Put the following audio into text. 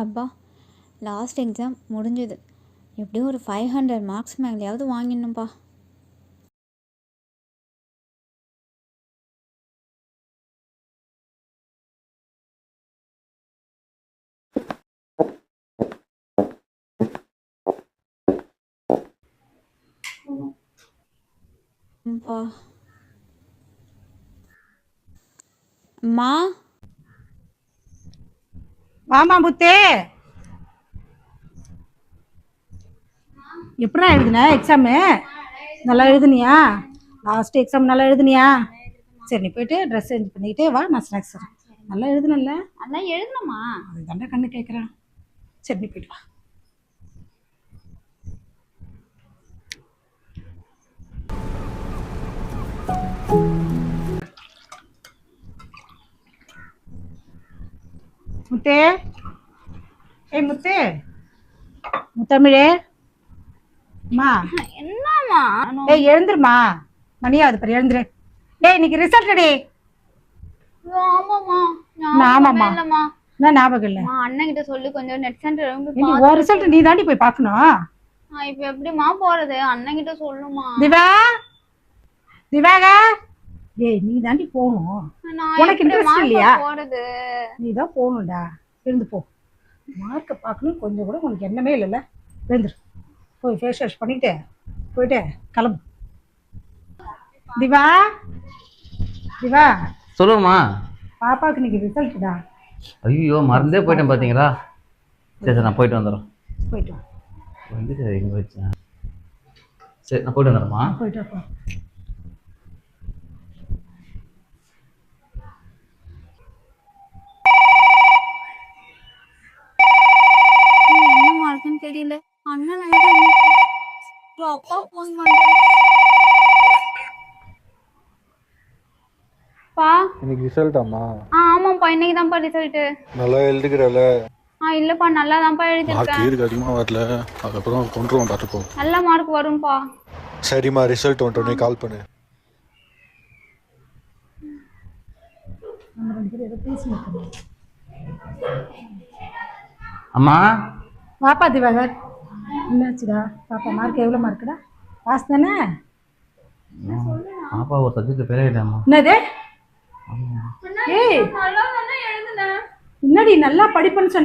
அப்பா last exam முடிஞ்சது. எப்படியும் ஒரு 500 மார்க்ஸ் மேலேயாவது வாங்கிடணும்ப்பா. அம்மா வாமா புத்தே, எப்படா எழுதுன எக்ஸாமு? நல்லா எழுதுனியா? லாஸ்ட் எக்ஸாம் நல்லா எழுதுனியா? சரி, நீ போயிட்டு ட்ரெஸ் சேஞ்ச் பண்ணிக்கிட்டே வா, நான் ஸ்நாக்ஸ் தரேன். நல்லா எழுதுனல்ல? அதான் எழுதணுமா? அது தாண்டா கண்ணு கேட்குறேன். சரி, நீ போயிட்டு வா. முத்தே, ஏய் முத்தே, முத்தமிழே, அம்மா என்னம்மா? ஏய் எழுந்துருமா, மணியாவது பாரு, எழுந்துரு. ஏய் இன்னைக்கு ரிசல்ட் டே. ஆமாம்மா. ஆமாம்மா. இல்லம்மா. என்ன ஞாபகம் இல்லை? அண்ணன் கிட்ட சொல்லி கொஞ்சம் நெட் சென்டர் உன் ரிசல்ட் நீ தாண்டி போய் பார்க்கணும். இப்ப எப்படிமா போறது? அண்ணன் கிட்ட சொல்லுமா. திவா, திவாகா, ஏய் நீ தாண்டி போகணும். உனக்கு இன்ட்ரெஸ்ட் இல்லையா? போறது நீ தான் போகணும்டா. எழுந்து போ. மார்க்கை பார்க்கணும் கொஞ்சம் கூட உனக்கு எண்ணமே இல்லைல்ல. எழுந்துரு, போய் ஃபேஸ் வாஷ் பண்ணிட்டு போயிட்டு கிளம்பு. திவா, திவா, சொல்லுமா. பாப்பாவுக்கு இன்னைக்கு ரிசல்ட்டுடா. ஐயோ மறந்தே போயிட்டேன் பார்த்தீங்களா? சரி சரி, நான் போயிட்டு வந்துடுறேன். போயிட்டு வா. வந்துட்டு எங்கே வச்சேன்? சரி, நான் போயிட்டு வந்துடுறேம்மா. போயிட்டு வா. என்ன மார்க்குன்னு தெரியல. அண்ணன் அப்பா போன் பண்றேன். பா இன்னைக்கு ரிசல்ட் அம்மா? ஆமாப்பா, இன்னைக்கு தான்ப்பா ரிசல்ட். நல்லா எழுதுகிறல? இல்லப்பா, நல்லா தான்ப்பா எழுதிருக்கேன். மார்க் இருக்கு அதிகமா வரல, அதுக்கப்புறம் கொண்டுருவோம் பார்த்துக்கோ. நல்ல மார்க் வரும்பா. சரிம்மா, ரிசல்ட் வந்துட்டோன்னே கால் பண்ணு. அம்மா பாப்பா திவாகர், என்னாச்சுடா? பாப்பா மார்க் எவ்வளோ மார்க்குடா? பாஸ் தானே? பாப்பா ஒரு சப்ஜெக்ட் பேரே இல்லைம்மா. என்னது? ஏய் என்னடி நல்லா படிப்புன்னு சொன்ன?